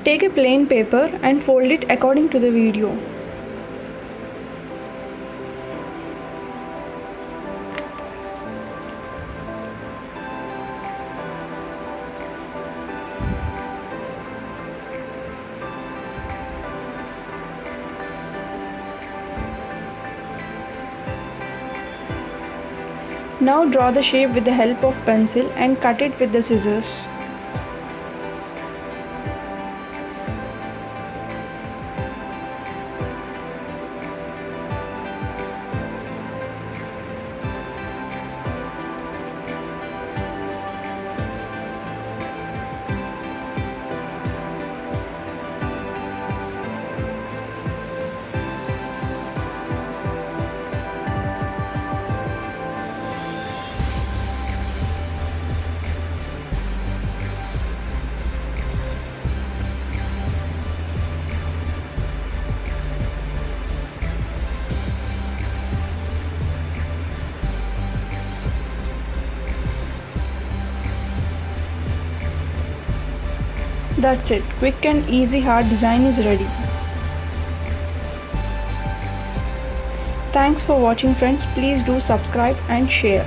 Take a plain paper and fold it according to the video. Now draw the shape with the help of pencil and cut it with the scissors. That's it. Quick and easy heart design is ready. Thanks for watching friends. Please do subscribe and share.